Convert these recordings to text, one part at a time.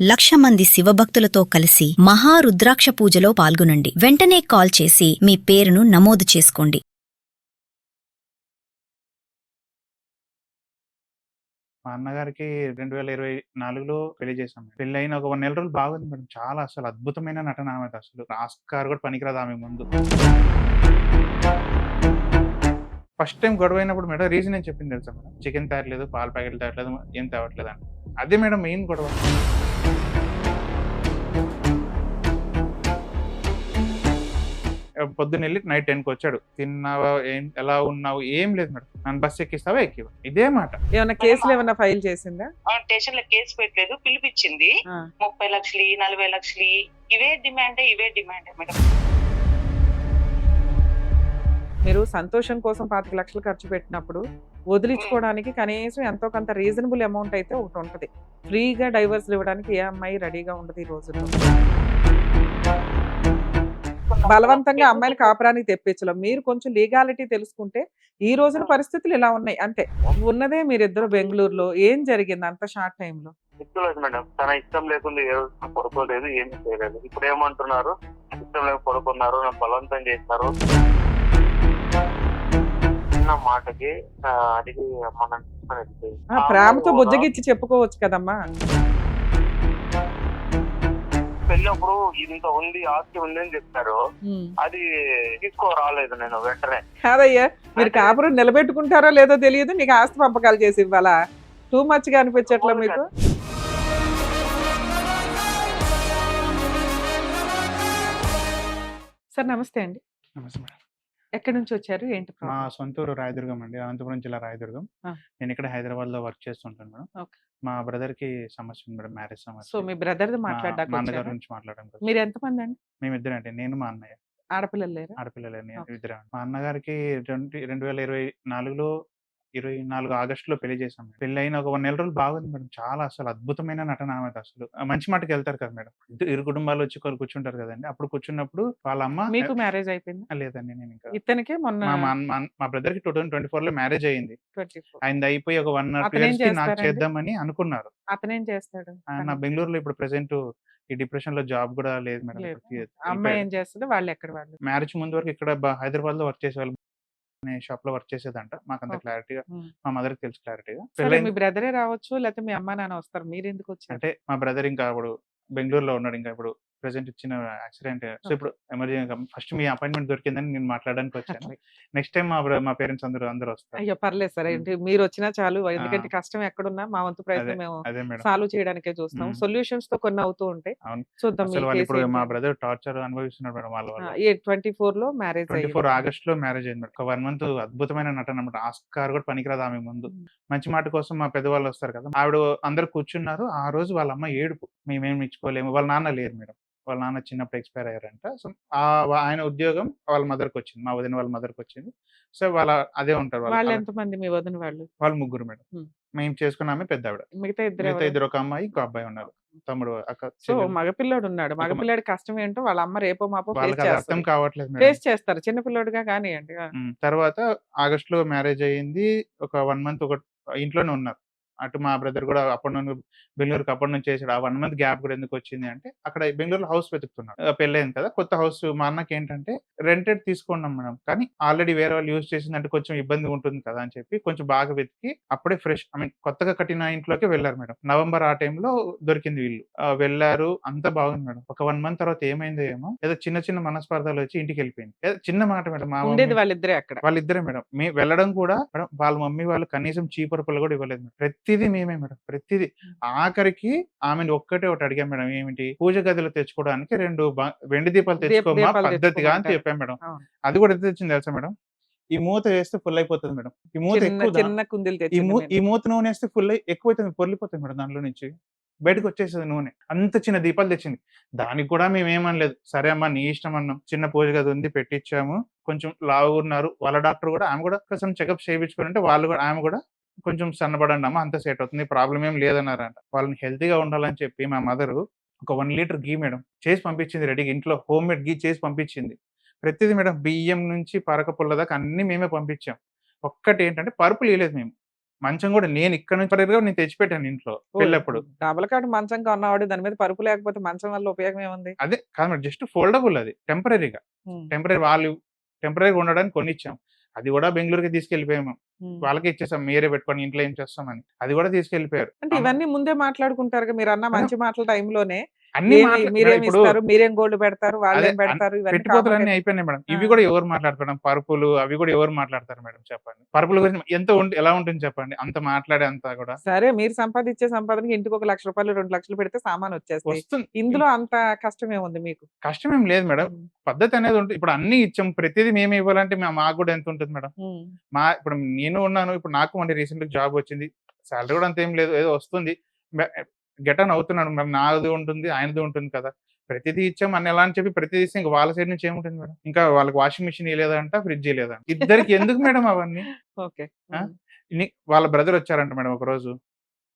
1,00,000 మంది శివభక్తులతో కలిసి మహారుద్రాక్ష పూజలో పాల్గొనండి. వెంటనే కాల్ చేసి మీ పేరును నమోదు చేసుకోండి. మా అన్నగారికి 2024లో పెళ్లి చేశాం. పెళ్లయిన ఒక 1 నెల రోజులు బాగుంది మేడం. చాలా అసలు అద్భుతమైన నటన ఆమెది అసలు. ఆస్కార్ కూడా పనికిరాదు ఆమె ముందు. ఫస్ట్ టైమ్ గొడవైనప్పుడు మేడం రీజన్ ఏం చెప్పింది తెలుసా మేడం? చికెన్ తేవట్లేదు, పాల ప్యాకెట్లు తేవట్లేదు, ఏం తేవట్లేదు అని. అదే మేడం మెయిన్ గొడవ. పొద్దున్నెళ్ళి నైట్ 10కి వచ్చాడు. తిన్నావా? ఎలా ఉన్నావు? ఏం లేదు మేడం. నన్ను బస్ ఎక్కిస్తావా? ఎక్కివా. ఇదే మాట. ఏమన్నా కేసులు ఏమన్నా ఫైల్ చేసిందా? స్టేషన్ లో కేసు పెట్టలేదు, పిలిపించింది. 30 లక్షలు, 40 లక్షలు, ఇవే డిమాండ్ మేడం. మీరు సంతోషం కోసం 25 లక్షలు ఖర్చు పెట్టినప్పుడు వదిలించుకోవడానికి కనీసం ఎంతో కొంత రీజనబుల్ అమౌంట్ అయితే ఒకటి ఉంటది. ఫ్రీగా డైవర్స్ ఇవ్వడానికి ఏ అమ్మాయి రెడీగా ఉండదు ఈ రోజుల్లో. బలవంతంగా అమ్మాయిని కాపురానికి తెప్పించలేం. మీరు కొంచెం లీగాలిటీ తెలుసుకుంటే ఈ రోజున పరిస్థితులు ఇలా ఉన్నాయి అంతే. ఉన్నదే మీరిద్దరు బెంగళూరులో. ఏం జరిగింది అంత షార్ట్ టైమ్ లో? ఇష్టలేదు మేడం. తన ఇష్టం లేకుండా ఏ రోజు పడుకోలేదు, ఏమీ చేయలేదు. ఇప్పుడు ఏమంటున్నారు? ఇష్టం లేక పడుకున్నారు, నన్ను బలవంతం చేస్తారు. చిన్న మాటకి అడిగి మనం ప్రేమతో బుజ్జగిచ్చి చెప్పుకోవచ్చు కదమ్మా. పెళ్ళప్పుడు ఇంత ఉంది, ఆస్తి ఉంది అని చెప్పారు. అది తీసుకోరాలేదు నేను వెంటనే. కాదయ్యా, మీరు కాపురం నిలబెట్టుకుంటారో లేదో తెలియదు, నీకు ఆస్తి పంపకాలు చేసి ఇవ్వాలా? టూ మచ్ గా అనిపించట్లా మీకు? సార్ నమస్తే అండి. నమస్తే మేడం. ఎక్కడి నుంచి వచ్చారు? ఏంటి మా ప్రాబ్లం? సొంతూరు రాయదుర్గం అండి. అనంతపురం జిల్లా రాయదుర్గం. నేను ఇక్కడ హైదరాబాద్ లో వర్క్ చేస్తుంటాను మేడం. ఓకే. మా బ్రదర్ కి సమస్య ఉంది మేడం, మ్యారేజ్ సో సమస్య. మీ బ్రదర్ మా మాట్లాడడానికి నాన్నగారి వచ్చారా? నుంచి మాట్లాడడం కోసం. మీరు ఎంతమంది అండి? మేమిద్దరం అండి. నేను మా అన్నయ్య. ఆడపిల్లలు లేరా? ఆడపిల్లలే ఓకే. ఇద్దరం. మా అన్నగారికి 2024లో 24 ఆగస్టులో పెళ్లి చేశాం. పెళ్లయిన ఒక 1 నెల రోజులు బాగుంది మేడం. చాలా అసలు అద్భుతమైన నటన ఆమెది అసలు. మంచి మాటకి వెళ్తారు కదా మేడం. ఇరు కుటుంబాలు వచ్చి కూర్చుంటారు కదండి. అప్పుడు కూర్చున్నప్పుడు వాళ్ళ అమ్మ మీకు మ్యారేజ్ అయిపోయింది? లేదండి, నేను ఇంకా ఇతనికి మొన్న మా బ్రదర్ కి 2024లో మ్యారేజ్ అయింది. 24. ఆయనది అయిపోయి ఒక 1 or 2 అతనేం years కి నాకు చేస్తారండి? చేద్దామని అనుకున్నారు. అతనేం చేస్తాడు? నా బెంగళూరులో ఇప్పుడు ప్రెసెంట్ ఈ డిప్రెషన్ లో జాబ్ కూడా లేదు మేడం. లేదు. ఇప్పుడు అమ్మాయి ఏం చేస్తుంది? వాళ్ళు ఎక్కడ వాళ్ళు? మ్యారేజ్ ముందు వరకు ఇక్కడ హైదరాబాద్ లో వర్క్ చేసేవాళ్ళు. షాప్ లో వర్క్ చేసేదంట. మాకంత ఓకే. క్లారిటీగా మా మదర్ కి తెలుసు క్లారిటీగా. సరే, మీ బ్రదరే రావచ్చు, లేకపోతే మీ అమ్మా నాన్న వస్తారు, మీరు ఎందుకు వచ్చారు? అంటే మా బ్రదర్ ఇంకా అప్పుడు బెంగళూరులో ఉన్నాడు. ఇంకా ఇప్పుడు ప్రెసెంట్ ఇచ్చిన యాక్సిడెంట్. సో ఇప్పుడు ఎమర్జెన్సీ ఫస్ట్ మీ అపాయింట్మెంట్ దొరికిందని నేను మాట్లాడడానికి వచ్చాను. నెక్స్ట్ టైం మా పేరెంట్స్ అందరూ వస్తారు. అయ్యో పర్లేదు సార్, ఏంటి మీరు వచ్చినా చాలు. ఎందుకంటే కష్టం ఎక్కడున్నా మా వంతు ప్రయత్నం మేము అదే మేడం. సాల్వ్ చేయడానికే చూస్తాం. సొల్యూషన్స్ తో కొన్ని అవుతూ ఉంటాయి. అవును. చూద్దాం. అసలు వాళ్ళు ఇప్పుడు మా బ్రదర్ టార్చర్ అనుభవిస్తున్నాడు మేడం. వాళ్ళ 24 లో మ్యారేజ్ 24 ఆగస్ట్ లో మ్యారేజ్ అయింది. ఒక 1 month అద్భుతమైన నటన అనమాట. ఆస్కార్ కూడా పనికిరాదు ఆమె ముందు. మంచి మాట కోసం మా పెద్దవాళ్ళు వస్తారు కదా. ఆవిడ అందరు కూర్చున్నారు. ఆ రోజు వాళ్ళ అమ్మ ఏడుపు. మేమేమి ఇచ్చుకోలేము. వాళ్ళ నాన్న లేరు మేడం. వాళ్ళ నాన్న చిన్నప్పుడు ఎక్స్పైర్ అయ్యారంట. సో ఆయన ఉద్యోగం వాళ్ళ మదర్కి వచ్చింది. మా వదిన వాళ్ళ మదర్కి వచ్చింది. సో అదే ఉంటారు వాళ్ళు ఎంతమంది మీ వదిన వాళ్ళు? వాళ్ళు ముగ్గురు మేడం. మేము చేసుకున్న ఆమె పెద్ద ఆవిడ. మిగతా మిగతా ఇద్దరు? ఇద్దరు, ఒక అమ్మాయి ఇంకో అబ్బాయి ఉన్నారు. తమ్ముడు అక్క. సో మగపిల్లాడు ఉన్నాడు. మగపిల్లాడి కష్టం ఏంటో వాళ్ళ అమ్మ రేపో మాపో ఫేస్ వాళ్ళకి అది అర్థం చేస్తారు. కావట్లేదు మేడం. ఫేస్ చేస్తారు చిన్నపిల్లాడుగా కానివ్వండి. తర్వాత ఆగస్ట్ లో మ్యారేజ్ అయ్యింది. ఒక 1 month ఇంట్లోనే ఉన్నారు. అటు మా బ్రదర్ కూడా అప్పటి నుండి బెంగళూరుకి అప్పటి నుంచి చేసాడు. ఆ 1 month గ్యాప్ కూడా ఎందుకు వచ్చింది అంటే అక్కడ బెంగళూరులో హౌస్ వెతుకుతున్నాడు. పెళ్ళైంది కదా, కొత్త హౌస్. మా అన్నకి ఏంటంటే రెంటెడ్ తీసుకున్నాం మేడం. కానీ ఆల్రెడీ వేరే వాళ్ళు యూజ్ చేసిందంటే కొంచెం ఇబ్బంది ఉంటుంది కదా అని చెప్పి కొంచెం బాగా వెతికి అప్పుడే ఫ్రెష్ కొత్తగా కట్టిన ఇంట్లోకి వెళ్ళారు మేడం. నవంబర్ ఆ టైంలో దొరికింది వీళ్ళు. వెళ్ళారు, అంతా బాగుంది మేడం. ఒక 1 month తర్వాత ఏమైందో ఏమో, ఏదో చిన్న చిన్న మనస్పర్ధలు వచ్చి ఇంటికి వెళ్ళిపోయింది. ఏదో చిన్న మాట మేడం. మా ఉండేది వాళ్ళిద్దరే అక్కడ. వాళ్ళిద్దరే మేడం. వెళ్ళడం కూడా మేడం, వాళ్ళ మమ్మీ వాళ్ళు కనీసం చీపరుపులు కూడా ఇవ్వలేదు మేడం. ప్రతిదీ మేమే మేడం. ప్రతిదీ. ఆఖరికి ఆమెను ఒకటి అడిగాం మేడం. ఏమిటి? పూజ గదిలో తెచ్చుకోవడానికి 2 వెండి దీపాలు తెచ్చుకోమా పద్ధతిగా అని చెప్పాం మేడం. అది కూడా ఎంత తెచ్చింది తెలుసా మేడం? ఈ మూత వేస్తే ఫుల్ అయిపోతుంది మేడం. ఈ మూత ఎక్కువ చిన్న కుందీలు ఈ మూత నూనె వేస్తే ఫుల్ ఎక్కువైతుంది, పొర్లిపోతుంది మేడం. దాంట్లో నుంచి బయటకు వచ్చేసేది నూనె. అంత చిన్న దీపాలు తెచ్చింది. దానికి కూడా మేము ఏమనలేదు. సరే అమ్మా నీ ఇష్టం అన్నాం. చిన్న పూజ గది ఉంది, పెట్టించాము. కొంచెం లావుగా ఉన్నారు. వాళ్ళ డాక్టర్ కూడా, ఆమె కూడా కొంచెం చెకప్ చేయించుకుంటే వాళ్ళు కూడా, ఆమె కూడా కొంచెం సన్నబడండి అమ్మా, అంత సెట్ అవుతుంది, ప్రాబ్లం ఏం లేదన్నారంట. వాళ్ళని హెల్తీగా ఉండాలని చెప్పి మా మదరు ఒక 1 లీటర్ గీ మేడం చేసి పంపించింది రెడీగా. ఇంట్లో హోమ్ మేడ్ గీ చేసి పంపించింది. ప్రతిదీ మేడం. బియ్యం నుంచి పరక పుల్ల దాకా అన్ని మేమే పంపించాం. ఒక్కటి ఏంటంటే పరుపులు ఇవ్వలేదు మేము. మంచం కూడా నేను ఇక్కడ నుంచి పరేరుగా నేను తెచ్చిపెట్టాను ఇంట్లో పెళ్ళప్పుడు. డబల్ కాట్ మంచం కొన్నవాడు దాని మీద పరుపు లేకపోతే మంచం వల్ల ఉపయోగం ఏముంది? అదే కాదు మేడం, జస్ట్ ఫోల్డబుల్ అది టెంపరరీగా. వాళ్ళు టెంపరరీగా ఉండడానికి కొనిచ్చాం. అది కూడా బెంగుళూరుకి తీసుకెళ్ళిపోయాము. వాళ్ళకే ఇచ్చేసాం, మీరే పెట్టుకొని ఇంట్లో ఏం చేస్తామని. అది కూడా తీసుకెళ్ళిపోయారు. అంటే ఇవన్నీ ముందే మాట్లాడుకుంటారు మీరు అన్న మంచి మాటల టైంలోనే. అన్ని మీరేం ఇప్పుడు ఇస్తారు, మీరేం గోల్డ్ పెడతారు, అదే వాళ్ళేం పెడతారు, ఇవన్నీ పెట్టుపోతలన్నీ అయిపోయినాయి మేడం. ఇవి కూడా ఎవరు మాట్లాడతారు? పరుపులు అవి కూడా ఎవరు మాట్లాడతారు మేడం చెప్పండి? పరుపుల గురించి ఎలా ఉంటుంది చెప్పండి? అంత మాట్లాడే అంతా కూడా సరే మీరు సంపాదించే సంపాదనకి ఇంటికి ఒక 1,00,000 రూపాయలు 2,00,000 పెడితే సామాన్ వచ్చేస్తాయి. వస్తుంది. ఇందులో అంత కష్టం ఏముంది మీకు? కష్టం ఏం లేదు మేడం. పద్ధతి అనేది ఉంటుంది. ఇప్పుడు అన్ని ఇచ్చాం, ప్రతిదీ మేమే ఇవ్వాలంటే మాకు కూడా ఎంత ఉంటుంది మేడం? ఇప్పుడు నేను ఉన్నాను, ఇప్పుడు నాకు మళ్ళీ రీసెంట్ జాబ్ వచ్చింది, సాలరీ కూడా అంత ఏం లేదు, ఏదో వస్తుంది, గెట్ ఆన్ అవుతున్నాను. మరి నాది ఉంటుంది, ఆయనది ఉంటుంది కదా. ప్రతిదీ ఇచ్చాం అని ఎలా అని చెప్పి ప్రతిదీ ఇస్తే ఇంకా వాళ్ళ సైడ్ నుంచి ఏముంటుంది మేడం? ఇంకా వాళ్ళకి వాషింగ్ మిషన్ ఇవ్వలేదంట, ఫ్రిడ్జ్ ఇవ్వలేదంట. ఇద్దరికి ఎందుకు మేడం అవన్నీ? ఓకే. వాళ్ళ బ్రదర్ వచ్చారంట మేడం ఒక రోజు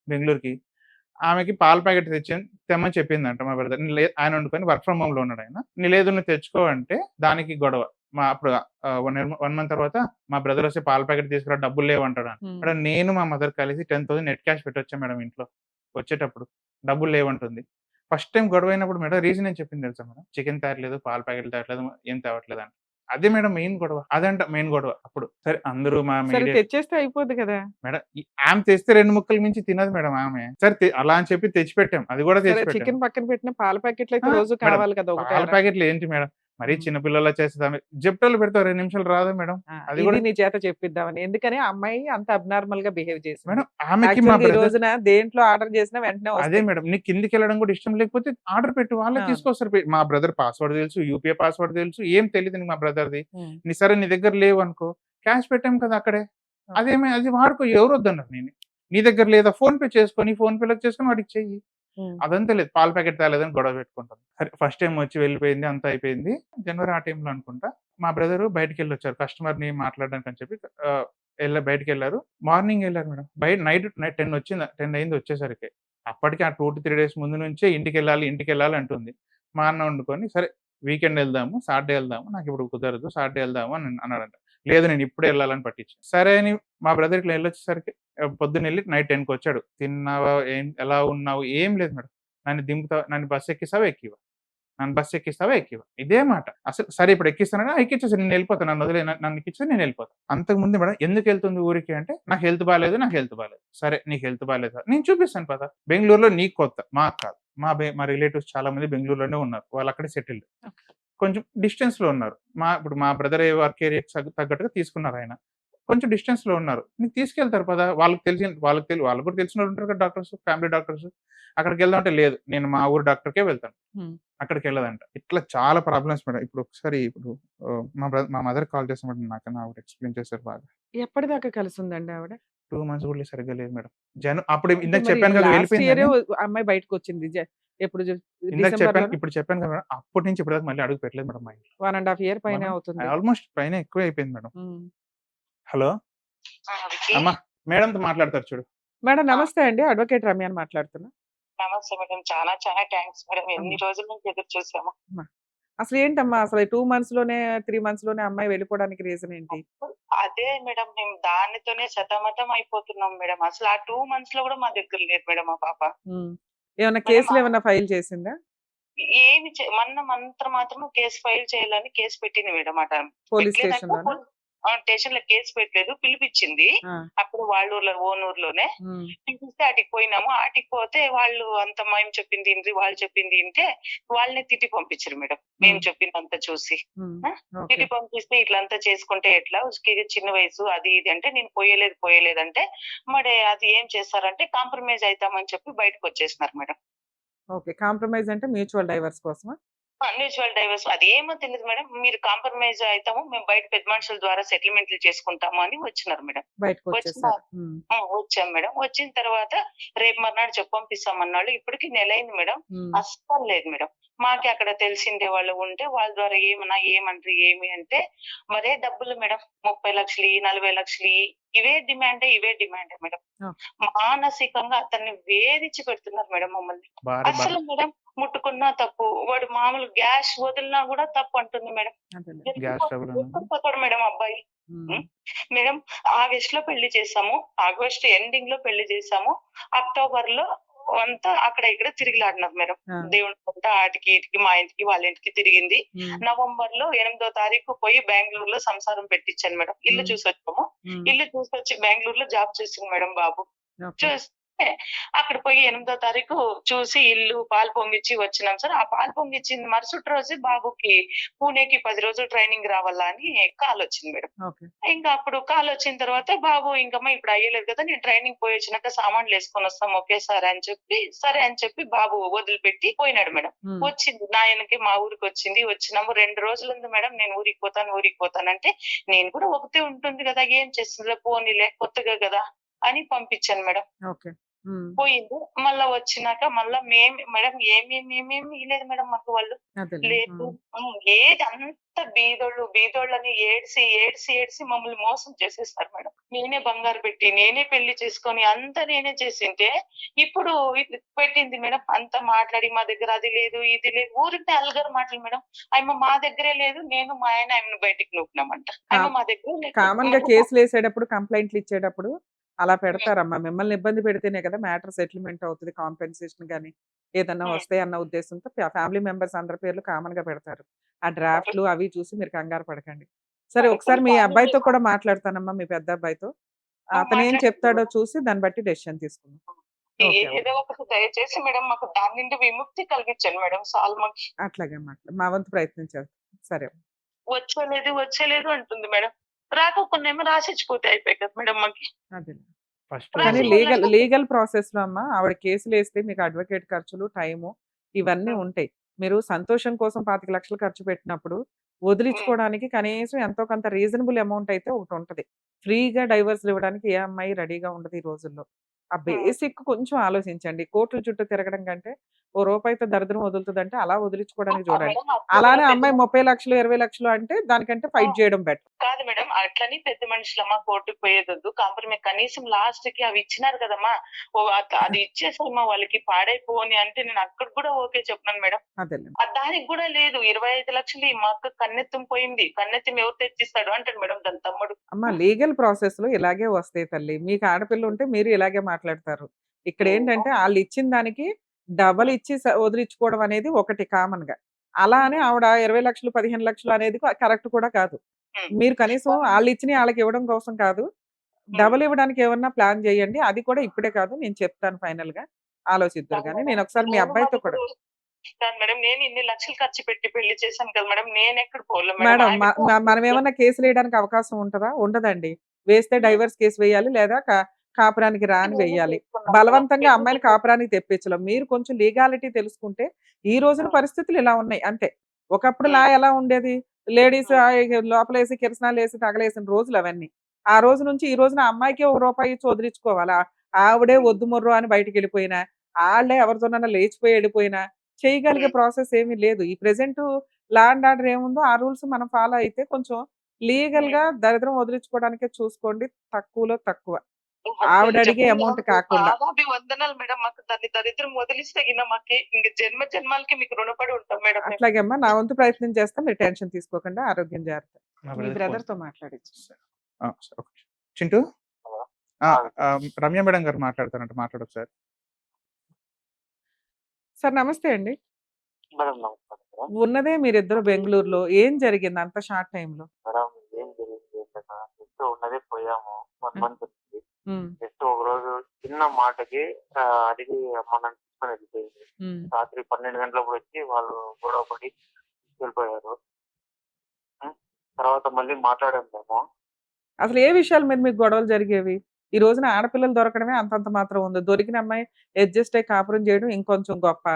బెంగళూరుకి. ఆమెకి పాల ప్యాకెట్ తెమ్మని చెప్పిందంట మా బ్రదర్. ఆయన వండుకొని వర్క్ ఫ్రమ్ హోమ్ లో ఉన్నాడు ఆయన. నీ లేదు నువ్వు తెచ్చుకో అంటే దానికి గొడవ. అప్పుడు 1 మంత్ తర్వాత మా బ్రదర్ వస్తే పాల ప్యాకెట్ తీసుకురా, డబ్బులు లేవంటాడు. మేడం నేను మా మదర్ కలిసి 10,000 నెట్ క్యాష్ పెట్టొచ్చాం మేడం ఇంట్లో. వచ్చేటప్పుడు డబ్బులు లేవంటుంది. ఫస్ట్ టైం గొడవ అయినప్పుడు మేడం రీజన్ ఏం చెప్పింది తెలుసా మేడం? చికెన్ తేవట్లేదు, పాల ప్యాకెట్లు తేవట్లేదు, ఏం తేవట్లేదు అంట. అదే మేడం మెయిన్ గొడవ. అదంట మెయిన్ గొడవ. అప్పుడు సరే అందరూ మా మీడియా తెచ్చేస్తే అయిపోద్ది కదా మేడం. ఆమె తెస్తే 2 ముక్కలు మించి తినదు మేడం ఆమె. సరే అలా అని చెప్పి తెచ్చిపెట్టాం, అది కూడా తెచ్చిపెట్టాం. చికెన్ పక్కన పెట్టిన పాల ప్యాకెట్లు అయితే రోజు మేడం, కావాలి కదా. పాల ప్యాకెట్లు ఏంటి మేడం? మరీ చిన్నపిల్లలా చేస్తుంది. జెప్టోలో పెడతావు 2 నిమిషాలు రాదా మేడం? అది కూడా నీ చేత చెప్పిద్దామని. ఎందుకని ఆ అమ్మాయి అంత అబ్నార్మల్ గా బిహేవ్ చేసి మేడం ఆమెకి మా ఈ రోజున దేంట్లో ఆర్డర్ చేసినా వెంటనే అదే మేడం, నీకు కిందికి వెళ్ళడం కూడా ఇష్టం లేకపోతే ఆర్డర్ పెట్టు, వాళ్ళే తీసుకొస్తారు. మా బ్రదర్ పాస్వర్డ్ తెలుసు, యూపీఐ పాస్వర్డ్ తెలుసు, ఏం తెలియదు మా బ్రదర్ది. సరే నీ దగ్గర లేవు అనుకో, క్యాష్ పెట్టాం కదా అక్కడే, అది వాడుకో, ఎవరు వద్దన్నారు. నీ దగ్గర లేదా ఫోన్ పే చేసుకొని, ఫోన్ పేలో చేసుకొని వాడికి చెయ్యి. అదంతా లేదు, పాల ప్యాకెట్ తేలేదని గొడవ పెట్టుకుంటాం. సరే ఫస్ట్ టైం వచ్చి వెళ్ళిపోయింది, అంతా అయిపోయింది. జనవరి ఆ టైంలో అనుకుంటా మా బ్రదర్ బయటకు వెళ్ళి వచ్చారు కస్టమర్ ని మాట్లాడడానికి అని చెప్పి. బయటకు వెళ్ళారు. మార్నింగ్ వెళ్ళారు మేడం. నైట్ 10 అయింది వచ్చేసరికి. అప్పటికి ఆ 2 to 3 days ముందు నుంచే ఇంటికి వెళ్ళాలి అంటుంది. మా అన్న వండుకొని సరే వీకెండ్ వెళ్దాము, సాటర్డే వెళ్దాము, నాకు ఇప్పుడు కుదరదు, సాటర్డే వెళ్దాము అని అన్నాడంట. లేదు నేను ఇప్పుడే వెళ్ళాలని పట్టించాను. సరే అని మా బ్రదర్ ఇట్లా వెళ్ళొచ్చేసరికి పొద్దున్న వెళ్ళి నైట్ 10కి వచ్చాడు. తిన్నావా, ఎలా ఉన్నావు, ఏం లేదు మేడం. నన్ను బస్సు ఎక్కిస్తావా ఎక్కివా, ఇదే మాట. అసలు సరే ఇప్పుడు ఎక్కిస్తానని ఎక్కించేసి నేను వెళ్ళిపోతాను, నన్ను వదిలే, నన్ను ఎక్కించి నేను వెళ్ళిపోతాను. అంతకుముందు మేడం ఎందుకు వెళ్తుంది ఊరికి అంటే నాకు హెల్త్ బాగాలేదు. సరే నీకు హెల్త్ బాగాలేదు, నేను చూపిస్తాను పద. బెంగళూరులో నీకు కొత్త, మాకు కాదు. మా రిలేటివ్స్ చాలా మంది బెంగళూరులోనే ఉన్నారు, వాళ్ళు అక్కడే సెటిల్డ్, కొంచెం డిస్టెన్స్ లో ఉన్నారు. ఇప్పుడు మా బ్రదర్ వర్క్ ఏరియాకి తగ్గట్టుగా తీసుకున్నారు ఆయన. కొంచెం డిస్టెన్స్ లో ఉన్నారు, నీకు తీసుకెళ్తారు పదా. వాళ్ళకు కూడా తెలిసిన ఉంటారు కదా డాక్టర్స్, ఫ్యామిలీ డాక్టర్స్. అక్కడికి వెళ్దాం అంటే లేదు, నేను మా ఊరు డాక్టర్కే వెళ్తాను, అక్కడికి వెళ్ళదంట. ఇట్లా చాలా ప్రాబ్లమ్స్ మేడం. ఇప్పుడు మా మదర్ కాల్ చేసినప్పుడు నాకన్నా ఆవిడ ఎక్స్ప్లెయిన్ చేశారు బాగా. ఎప్పటిదాకా కలిసి ఉందండి ఆవిడ? 2 months కూడా సరిగ్గా లేదు మేడం. అప్పుడు ఇందాక చెప్పాను కదా వెళ్ళిపోయింది, అమ్మాయి బయటకు వచ్చింది ఎప్పుడు? ఇప్పుడు చెప్పాను కదా మేడం. అప్పటి నుంచి ఇప్పటిదాకా మళ్ళీ అడుగు పెట్టలేదు మేడం మా ఇంట్లో. 1.5 year పైన అవుతుంది, ఆల్మోస్ట్ పైన ఎక్కువ అయిపోయింది మేడం. హలో అమ్మా, మేడంతో మాట్లాడతారు చూడు. మేడం నమస్తే అండి, అడ్వకేట్ రమ్య అని మాట్లాడుతున్నా. నమస్తే మేడం, చాలా చాలా థ్యాంక్స్ మేడం, ఎన్ని రోజుల నుంచి ఎదురు చూసాము. అసలు ఏంటమ్మా, అసలు 2 months లోనే 3 months లోనే అమ్మాయి వెళ్ళిపోవడానికి రీజన్ ఏంటి? అదే మేడం, మేము దానితోనే సతమతం అయిపోతున్నాం మేడం. అసలు ఆ 2 months లో కూడా మా దగ్గర లేదు మేడం మా పాప. ఏమన్నా కేసులు ఏమన్నా ఫైల్ చేసిందా? ఏమి మాత్రం కేసు ఫైల్ చేయాలని కేసు పెట్టింది మేడం. అట పోలీస్ స్టేషన్ స్టేషన్ లో కేసు పెట్టలేదు, పిలిపించింది. అప్పుడు వాళ్ళ ఊర్లో ఓన్ ఊర్లోనే పిలిపిస్తే అటుకి పోయినాము. అటుకి పోతే వాళ్ళు అంత మేము చెప్పింది ఇంటి, వాళ్ళు చెప్పింది ఇంటే వాళ్ళని తిట్టి పంపించారు మేడం. మేము చెప్పిందంతా చూసి తిట్టి పంపిస్తే ఇట్లంతా చేసుకుంటే ఎట్లా, చిన్న వయసు అది ఇది అంటే నేను పోయలేదంటే మరి అది ఏం చేస్తారంటే కాంప్రమైజ్ అవుతామని చెప్పి బయటకు వచ్చేసినారు మేడం. ఓకే, కాంప్రమైజ్ అంటే మ్యూచువల్ డైవర్స్ కోసమా? మ్యూచువల్ డైవర్స్ అది ఏమో తెలియదు మేడం. మీరు కాంప్రమైజ్ అవుతాము, మేము బయట పెద్ద మనుషుల ద్వారా సెటిల్మెంట్లు చేసుకుంటాము అని వచ్చినారు మేడం. వచ్చాం మేడం. వచ్చిన తర్వాత రేపు మర్నాడు చెప్పు పంపిస్తామన్నాడు. ఇప్పటికి నెల అయింది మేడం, అస్సలు లేదు మేడం. మాకి అక్కడ తెలిసిందే వాళ్ళు ఉంటే వాళ్ళ ద్వారా ఏమంటారు ఏమి అంటే మరే డబ్బులు మేడం, 30 లక్షలు 40 లక్షలు ఇవే డిమాండ్ మేడం. మానసికంగా అతన్ని వేధించి పెడుతున్నారు మేడం మమ్మల్ని. అసలు మేడం ముట్టుకున్నా తప్పు, వాడు మామూలు గ్యాస్ వదిలినా కూడా తప్పు అంటుంది మేడం. పోతాడు మేడం అబ్బాయి. మేడం ఆగస్ట్ లో పెళ్లి చేసాము. ఆగస్ట్ ఎండింగ్ లో పెళ్లి చేసాము. అక్టోబర్ లో అంతా అక్కడ ఇక్కడ తిరిగిలాడినారు మేడం. ఆ, దేవుడి పంట ఆటికి ఇటుకి మా ఇంటికి వాళ్ళ ఇంటికి తిరిగింది. ఉమ్, నవంబర్ లో 8వ తారీఖు పోయి బెంగళూరులో సంసారం పెట్టించాను మేడం. ఇల్లు ఉమ్, చూసొచ్చాము. ఉమ్, ఇల్లు చూసొచ్చి బెంగళూరులో జాబ్ చేసింది మేడం బాబు. ఓకే. చూస్తే అక్కడ పోయి 8వ తారీఖు చూసి ఇల్లు పాలు పొంగిచ్చి వచ్చినాం సార్. ఆ పాలు పొంగిచ్చిన మరుసటి రోజు బాబుకి పూణేకి 10 రోజులు ట్రైనింగ్ రావాలా అని కాల్ వచ్చింది మేడం. ఓకే. ఇంకా అప్పుడు కాల్ వచ్చిన తర్వాత బాబు ఇంకమ్మా ఇప్పుడు అయ్యలేదు కదా, నేను ట్రైనింగ్ పోయి వచ్చినాక సామాన్లు వేసుకొని వస్తాం ఒకేసారి అని చెప్పి సరే అని చెప్పి బాబు వదిలిపెట్టి పోయినాడు మేడం. ఉమ్, వచ్చింది నాయనకి మా ఊరికి వచ్చింది. వచ్చినాము 2 రోజులు ఉంది మేడం. నేను ఊరికి పోతానంటే నేను కూడా ఒకతే ఉంటుంది కదా, ఏం చేస్తుందో పోనీలే కొత్తగా కదా అని పంపించాను మేడం. ఓకే. ఉమ్, పోయింది. మళ్ళా వచ్చినాక మళ్ళా మేడం ఏమేమి ఇలేదు మేడం మాకు వాళ్ళు అదేలే. లేదు. ఉమ్, ఏది అంత బీదోళ్ళని ఏడ్చి మమ్మల్ని మోసం చేసేస్తారు మేడం. నేనే బంగారు పెట్టి నేనే పెళ్లి చేసుకొని అంతా నేనే చేసింటే ఇప్పుడు ఇది పెట్టింది మేడం. అంతా మాట్లాడి మా దగ్గర అది లేదు ఇది లేదు ఊరికే అల్గర్ మాటలు మేడం. ఆయమ్మ మా దగ్గరే లేదు, నేను మా ఆయన ఆయమ్మను బయటికి నూకినామంట. ఆయమ్మ మా దగ్గర లేదు. కామన్ గా కేసులు వేసేటప్పుడు కంప్లైంట్లు ఇచ్చేటప్పుడు అలా పెడతారమ్మా. మిమ్మల్ని ఇబ్బంది పెడితేనే కదా మ్యాటర్ సెటిల్మెంట్ అవుతుంది, కాంపెన్సేషన్ కానీ ఏదన్నా వస్తాయి అన్న ఉద్దేశంతో ఫ్యామిలీ మెంబర్స్ అందరి పేర్లు కామన్ గా పెడతారు. ఆ డ్రాఫ్ట్లు అవి చూసి మీరు కంగారు పడకండి. సరే, ఒకసారి మీ అబ్బాయితో కూడా మాట్లాడతానమ్మా, మీ పెద్ద అబ్బాయితో. అతను ఏం చెప్తాడో చూసి దాన్ని బట్టి డెసిషన్ తీసుకుందాం. ఓకే. ఏదో ఒకటి దయచేసి మేడం మాకు దాని నుండి విముక్తి కలిగించండి మేడం. సాల్మకి అట్లాగే మా వంతు ప్రయత్నం చేస్తాం. సరే. వచ్చేలేదు అంటుంది మేడం. రాకపోయినేమో రాసిచ్చిపోతే అయిపోయి కదా మేడం మాకి. అదే. ఫస్ట్ కానీ రాసి లీగల్ ప్రాసెస్ లో అమ్మా ఆవిడ కేసులు వేస్తే మీకు అడ్వకేట్ ఖర్చులు, టైము ఇవన్నీ ఉంటాయి. మీరు సంతోషం కోసం 25 లక్షలు ఖర్చు పెట్టినప్పుడు వదిలించుకోవడానికి కనీసం ఎంతో కొంత రీజనబుల్ అమౌంట్ అయితే ఒకటి ఉంటది. ఫ్రీగా డైవర్స్‌లు ఇవ్వడానికి ఏ అమ్మాయి రెడీగా ఉండదు ఈ రోజుల్లో. ఆ బేసిక్ కొంచెం ఆలోచించండి. కోర్టుల చుట్టూ తిరగడం కంటే ఓ రూపాయితో దరిద్రం వదులుతదంటే అలా వదిలించుకోవడానికి చూడండి. మేడం అలానే అమ్మాయి 30 లక్షలు, 20 లక్షలు అంటే దానికంటే ఫైట్ చేయడం బెటర్. కాదు మేడం, అట్లని పెద్ద మనుషులమ్మా కోర్టుకు పోయేదొద్దు. కాంప్రమైజ్ కనీసం లాస్ట్ కి అవి ఇచ్చినారు కదమ్మా, అది ఇచ్చేసమ్మా వాళ్ళకి పాడైపోని అంటే నేను అక్కడ కూడా ఓకే చెప్పినాను మేడం. అదేలే. దానికి కూడా లేదు. 25 లక్షలు ఈ మా అక్క కన్నెత్తం పోయింది. కన్నెత్తం ఎవరు తెచ్చిస్తాడు అంటాడు మేడం దాని తమ్ముడు. అమ్మ లీగల్ ప్రాసెస్ లో ఇలాగే వస్తాయి తల్లి. మీకు ఆడపిల్ల ఉంటే మీరు ఇలాగే మాట్లాడతారు. ఇక్కడ ఏంటంటే ఆళ్ళు ఇచ్చిన దానికి డబల్ ఇచ్చి వదిలించుకోవడం అనేది ఒకటి కామన్ గా. అలా అని ఆవిడ 20 లక్షలు, 15 లక్షలు అనేది కరెక్ట్ కూడా కాదు. మీరు కనీసం ఆళ్ళు ఇచ్చినయి ఆళ్ళకి ఇవ్వడం కోసం కాదు. డబల్ ఇవ్వడానికి ఏమన్నా ప్లాన్ చేయండి. అది కూడా ఇప్పుడే కాదు, నేను చెప్తాను ఫైనల్ గా. ఆలోచిద్దురు గాని. నేను ఒకసారి మీ అబ్బాయితో కూడా కాదు మేడం, నేను ఇన్ని లక్షలు ఖర్చు పెట్టి పెళ్లి చేశాను కదా మేడం, నేను ఎక్కడ పోలే మేడం మేడం. మనం ఏమన్నా కేసులు వేయడానికి అవకాశం ఉంటదా? ఉండదండి. వేస్తే డైవర్స్ కేసు వేయాలి, లేదా కాపురానికి రాని వేయాలి. బలవంతంగా అమ్మాయిని కాపురానికి తెప్పించలేం. మీరు కొంచెం లీగాలిటీ తెలుసుకుంటే ఈ రోజున పరిస్థితులు ఇలా ఉన్నాయి అంతే. ఒకప్పుడు లా ఎలా ఉండేది? లేడీస్ లోపలేసి కిరసనాలేసి తగలేసిన రోజులు అవన్నీ. ఆ రోజు నుంచి ఈ రోజున ఆ అమ్మాయికి ₹1 ఇచ్చి వదిలించుకోవాలా? ఆవిడే వద్దు మొర్రో అని బయటికి వెళ్ళిపోయినా, ఆళ్ళే ఎవరితోనన్నా లేచిపోయి వెళ్ళిపోయినా చేయగలిగే ప్రాసెస్ ఏమీ లేదు. ఈ ప్రెజెంట్ లా అండ్ ఆర్డర్ ఏముందో ఆ రూల్స్ మనం ఫాలో అయితే కొంచెం లీగల్ గా దరిద్రం వదిలించుకోవడానికే చూసుకోండి. తక్కువలో తక్కువ. ఆవిడ అడిగే అమౌంట్ కాకుండా. వందనాలు మేడం. మాకు దాన్ని దరిద్రం వదిలిస్తే గిన మాకి ఇంక జన్మ జన్మాలకి మీకు రుణపడి ఉంటాం మేడం. అట్లాగే అమ్మా, నా వంతు ప్రయత్నం చేస్తాం. మీరు టెన్షన్ తీసుకోకుండా ఆరోగ్యం జాగ్రత్త. మా మీ brother బ్రదర్ తో phone. మాట్లాడించు. సరే, ఒక నిమిషం. చింటూ రమ్య మేడం గారు మాట్లాడతారంట, మాట్లాడొచ్చు సార్. సార్ నమస్తే అండి. మేడం నమస్కారం మేడం. ఉన్నదే మీరిద్దరు బెంగళూరులో. ఏం జరిగింది అంత షార్ట్ టైమ్ లో? మేడం ఏం జరిగింది ఏంటన్నా, జస్ట్ ఉన్నదే పోయాము 1 మంత్ నుంచి. ఉమ్, జస్ట్ ఒక రోజు చిన్న మాటకి అడిగి మనం తీసుకొని వెళ్ళిపోయింది. ఉమ్, రాత్రి 12 గంటలప్పుడు వచ్చి వాళ్ళు గొడవ పడి వెళ్ళిపోయారు. తర్వాత మళ్ళీ మాట్లాడాము మేము. అసలు ఏ విషయాల మీద మీకు గొడవలు జరిగేవి? ఈ రోజున ఆడపిల్లలు దొరకడమే అంతంత మాత్రం ఉంది. దొరికిన అమ్మాయి అడ్జస్ట్ అయ్యి కాపురం చేయడం ఇంకొంచెం గొప్ప.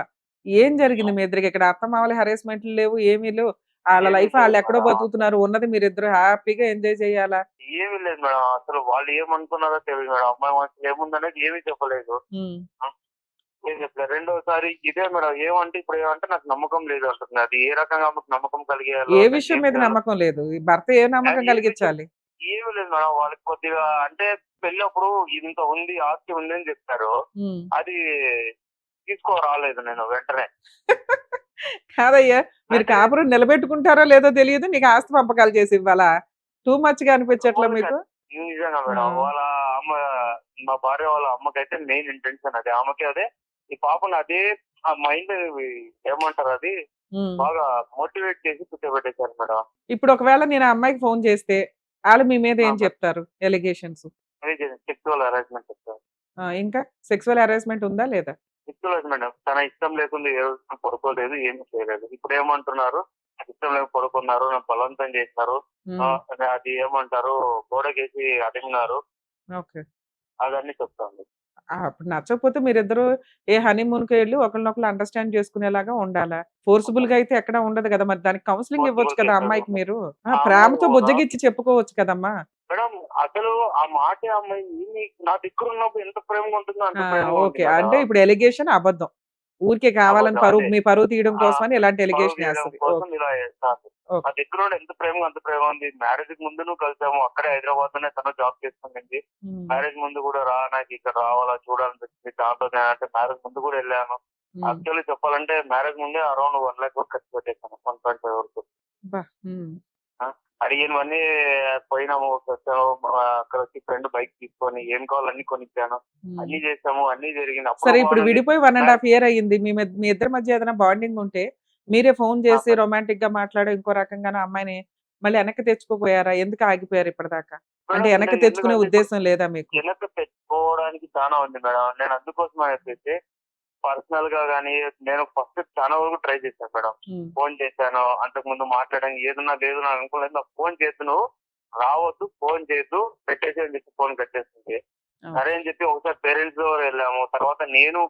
ఏం జరిగింది మీ ఇద్దరికి? ఇక్కడ అత్తమామల హెరాస్మెంట్లు లేవు, ఏమీ లేవు. వాళ్ళ లైఫ్ వాళ్ళు ఎక్కడో బతుకుతున్నారు. ఉన్నది మీరిద్దరు హ్యాపీగా ఎంజాయ్ చేయాలా? ఏమీ లేదు మేడం, అసలు వాళ్ళు ఏమనుకున్నారో తెలియదు మేడం. అమ్మాయి మనసులో ఏముందనేది ఏమీ చెప్పలేదు. ఉమ్, ఏం చెప్పలేదు. రెండోసారి ఇదే మేడం, ఏమంటే ఇప్పుడు ఏమంటే నాకు నమ్మకం లేదు అంటుంది. అది ఏ రకంగా ఆమెకు నమ్మకం కలిగేయాలో ఏ విషయం మీద నమ్మకం లేదు? ఈ భర్త ఏ నమ్మకం కలిగించాలి? ఏమీ లేదు మేడం. వాళ్ళకి కొద్దిగా అంటే పెళ్ళప్పుడు ఇంత ఉంది, ఆస్తి ఉంది అని చెప్పారు. ఉమ్. అది తీసుకోరాలేదు నేను వెంటనే. కాదయ్యా, మీరు కాపురం నిలబెట్టుకుంటారో లేదో తెలియదు, నీకు ఆస్తి పంపకాలు చేసి ఇవ్వాలా? టూ మచ్ గా అనిపించట్లా మీకు? నిజంగా మేడం. ఆ! వాళ్ళ అమ్మ, మా భార్య వాళ్ళ అమ్మకైతే మెయిన్ ఇంటెన్షన్ అదే. ఆమెకి అదే. ఈ పాపని అదే ఆ మైండ్ ఏమంటారు అది హ్మ్. బాగా మోటివేట్ చేసి కూర్చోబెట్టేశారు మేడం. ఇప్పుడు ఒకవేళ నేను ఆ అమ్మాయికి ఫోన్ చేస్తే ఆళ్ళు మీ మీద ఏం మేడం. చెప్తారు? ఎలిగేషన్స్. అదే సెక్సువల్ హెరాస్మెంట్ చెప్తారు. ఇంకా సెక్సువల్ హెరాస్మెంట్ ఉందా లేదా? Sexual madam. తన ఇష్టం లేకుండా ఏ రోజు పడుకోలేదు, ఏమీ చేయలేదు. ఇప్పుడు ఏమంటున్నారు, ఇష్టం లేక పడుకున్నారు, నన్ను బలవంతం చేసినారు. హ్మ్. అది ఏమంటారు గోడకేసి అడిగినారు. ఓకే. అదన్నీ చెప్తాను. అప్పుడు నచ్చకపోతే మీరిద్దరూ ఏ హనీమూన్‌కో ఎళ్లి ఒకళ్ళనొకళ్ళు అండర్‌స్టాండ్ చేసుకునేలాగా ఉండాలా? ఫోర్సిబుల్‌గా అయితే ఎక్కడ ఉండదు కదా! మరి దానికి కౌన్సెలింగ్ ఇవ్వచ్చు కదా చెప్పారు. అమ్మాయికి మీరు. ఆ అమ్మాయి ప్రేమతో కూడా బుజ్జగిచ్చి చెప్పుకోవచ్చు కదమ్మా! మేడం అసలు ఆ మాటే అమ్మాయి నా దగ్గర ఉన్నప్పుడు ఎంత ప్రేమగా ఉంటుందో అంత ఆ! ప్రేమగా ఉంది ఓకే. మేడం. అంటే ఇప్పుడు ఎలిగేషన్ అబద్ధం. ఊరికే కావాలని అబద్ధం అదే. మీ పరువు తీయడం ఆ కోసమని ఇలాంటి పరువు ఎలిగేషన్ తీయడం ఏస్తది. కోసం ఓకే. ఇలా చేస్తారు. ఓకే. నా దగ్గర ఉండి ఎంత ప్రేమగా అంత ప్రేమ ఉంది. మ్యారేజ్ కి ముందు నువ్వు కలిసాము. అక్కడే హైదరాబాద్ లోనే తను జాబ్ చేసుకుంటుంది. హ్మ్. మ్యారేజ్ ముందు కూడా రా, నాకు ఇక్కడ రావాలా చూడాలనిపించింది. దాంతో అంటే మ్యారేజ్ ముందు కూడా వెళ్ళాను. హ్మ్. యాక్చువల్లీ చెప్పాలంటే మ్యారేజ్ ముందే అరౌండ్ 1 lakh వరకు ఖర్చు పెట్టేసాను. 1.5 వరకు. అబ్బా! హ్మ్. ఆ! అడిగినవన్నీ పోయినాము, వచ్చాము. అక్కడ వచ్చి ఫ్రెండ్ బైక్ తీసుకొని ఏం కావాలో అన్ని కొనిచ్చాను. హ్మ్. అన్ని చేసాము. అన్ని జరిగింది. అప్పుడు సరే ఇప్పుడు బాగుంది. విడిపోయి 1 ½ ఇయర్ అయ్యింది. మీ ఇద్దరి మధ్య ఏదైనా బాండింగ్ ఉంటే మీరే ఫోన్ చేసి మేడం. రొమాంటిక్‌గా మాట్లాడో ఇంకో రకంగానో అమ్మాయిని మళ్ళీ వెనక్కి తెచ్చుకోపోయారా? ఎందుకు ఆగిపోయారు ఇప్పటిదాకా? అంటే మేడం వెనక్కి తెచ్చుకునే ఎందుకంటే ఇప్పుడు ఉద్దేశం లేదా మీకు? వెనక్కి తెచ్చుకోవడానికి చాలా ఉంది మేడం. నేను అందుకోసం చెప్పేసి పర్సనల్ గా గానీ నేను ఫస్ట్ చాలా వరకు ట్రై చేశాను మేడం. హ్మ్. ఫోన్ చేశాను. అంతకుముందు మాట్లాడాను. ఏదన్నా లేదు నాకు అనుకోలేదు. నాకు ఫోన్ చేసి నువ్వు రావద్దు, ఫోన్ చేయొద్దు, పెట్టేసి అని చెప్పి ఫోన్ కట్టేస్తుంది. సరే ఓకే. అని చెప్పి ఒకసారి పేరెంట్స్ దగ్గర వెళ్ళాము. తర్వాత నేను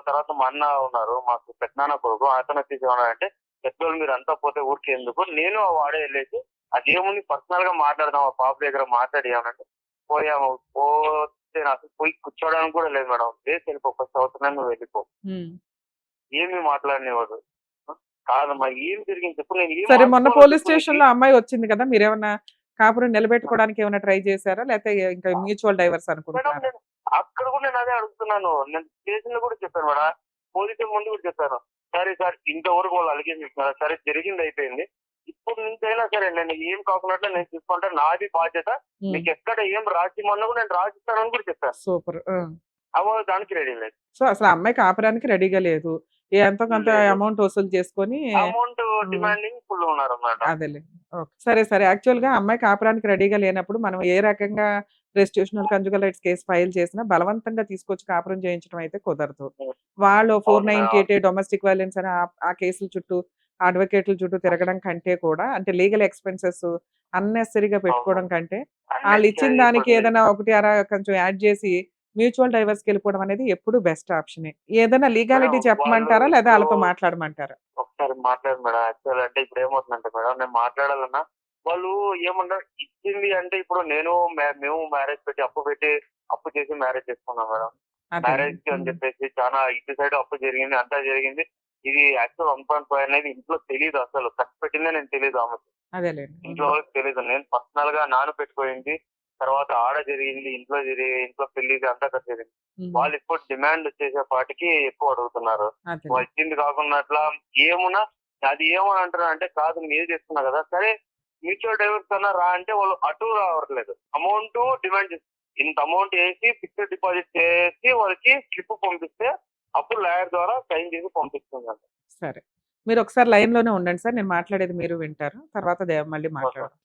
తర్వాత మా అన్న ఉన్నారు. మాకు పెద్దనాన్న కొడుకు. అతను వచ్చేసి ఏమన్నాడంటే పెద్దోళ్ళు మీరు అంతా పోతే ఊరికే ఎందుకు, నేను వాడే వెళ్ళేసి అదేముంది పర్సనల్ గా మాట్లాడదాం ఆ పాప దగ్గర మాట్లాడి ఏమనంటే పోయాము. పోతే నాకు పోయి కూర్చోవడానికి కూడా లేదు మేడం. లేచి వెళ్ళిపో, ఫస్ట్ అవుతున్నాను నువ్వు వెళ్ళిపో. హ్మ్. ఏమి మాట్లాడినవాడు. కాదమ్మా ఏం జరిగింది చెప్పు, నేను ఏం సరే మొన్న మార్చుకోవాలో పోలీస్ చెప్పు నీకి. స్టేషన్‌లో అమ్మాయి వచ్చింది కదా! మీరేమన్నా కాపురం నిలబెట్టుకోవడానికి ఏమైనా ట్రై చేసారా? లేతే ఇంకా మ్యూచువల్ డైవర్స్ మేడం అనుకుంటున్నారా? నేను అక్కడ కూడా నేను అదే అడుగుతున్నాను. నేను స్టేషన్ లో కూడా చెప్పాను మేడం. పోలీసుల ముందు కూడా చెప్పాను. సరే సార్ ఇంతవరకు వాళ్ళు అలిగేషన్ చేస్తున్నారు. సరే జరిగింది అయిపోయింది. ఇప్పుడు నుంచైనా సరే నేను ఏం కాకున్నట్లు నేను చూసుకుంటా, నాది బాధ్యత. హ్మ్. మీకు ఎక్కడ ఏం రాసిమన్నా కూడా నేను రాసిస్తానని కూడా చెప్పాను. సూపర్. ఆ! అవ్వ దానికి రెడీ లేదు. సో, అసలు ఆ అమ్మాయి కాపురానికి రెడీగా లేదు. ఎంతో కొంత లేదు. అమౌంట్ వసూలు చేసుకొని అమౌంట్ హ్మ్. డిమాండింగ్ ఫుల్ ఉన్నారన్నమాట. అదేలే. ఓకే. సరే, సరే. యాక్చువల్‌గా అమ్మాయి కాపురానికి రెడీగా లేనప్పుడు మనం ఏ రకంగా రెస్టిట్యూషనల్ కంజుగల్ రైట్స్ కేస్ ఫైల్ చేసినా బలవంతంగా తీసుకొచ్చి కాపురం చేయించడం అయితే కుదరదు. వాళ్ళు అవును మేడం. 498 డొమెస్టిక్ వయలెన్స్ అని ఆ కేసుల చుట్టూ అడ్వకేట్‌ల చుట్టూ తిరగడం కంటే కూడా అంటే లీగల్ ఎక్స్‌పెన్సెస్ అన్నెసెసరీగా పెట్టుకోవడం అవును. కంటే ఆళ్ళిచ్చిన అన్నెసెసరీ దానికి ఇప్పుడు ఏదైనా ఒకటి అర కొంచెం యాడ్ చేసి మ్యూచువల్ డైవర్స్‌కెళ్ళిపోవడం అనేది ఎప్పుడు బెస్ట్ ఆప్షనే. ఏదైనా లీగాలిటీ మేడం వాళ్ళు చెప్పమంటారా? లేదా ఇప్పుడు ఆళ్ళతో మాట్లాడమంటారా? ఒకసారి మాట్లాడు మేడం. యాక్చువల్ అంటే ఇప్పుడు ఏమవుతుందంటే మేడం నేను మాట్లాడాలన్నా వాళ్ళు ఏమన్నారు ఇచ్చింది అంటే ఇప్పుడు మేము మ్యారేజ్ పెట్టి అప్పు చేసి మ్యారేజ్ చేసుకున్నాం మేడం. అదేలెండి. మ్యారేజ్ కి అని హ్మ్. చెప్పేసి చాలా ఇటు సైడ్ అప్పు జరిగింది, అంతా జరిగింది. ఇది యాక్చువల్ 1.5 అనేది ఇంట్లో తెలీదు, అసలు ఖర్చు పెట్టిందే నేను తెలీదు ఆమెకు. అదేలెండి. ఇంట్లో హ్మ్. వాళ్ళకి తెలీదు. నేను పర్సనల్ గా నాన్న పెట్టుకోయింది. తర్వాత ఆడ జరిగింది, ఇంట్లో పెళ్లిది అంతా ఖర్చు జరిగింది. హ్మ్. వాళ్ళు ఇప్పుడు డిమాండ్ చేసేపాటికి ఎక్కువ అడుగుతున్నారు. అదేలే. వచ్చింది కాకుండా అట్లా ఏమున్నా అది ఏమని అంటారు అంటే కాదు మీరు చేసుకున్నా కదా, సరే మ్యూచువల్ డైవర్స్ కన్నా రా అంటే వాళ్ళు అటు రావట్లేదు. అమౌంట్ డిమాండ్ చేస్తారు. ఇంత అమౌంట్ వేసి ఫిక్స్డ్ డిపాజిట్ చేసి వాళ్ళకి స్లిప్ పంపిస్తే అప్పుడు లాయర్ ద్వారా సైన్ చేసి పంపిస్తుందంట. సరే. మీరొకసారి లైన్‌లోనే ఉండండి సార్. నేను మాట్లాడేది మీరు వింటారు. తర్వాత మళ్ళీ మాట్లాడదాం.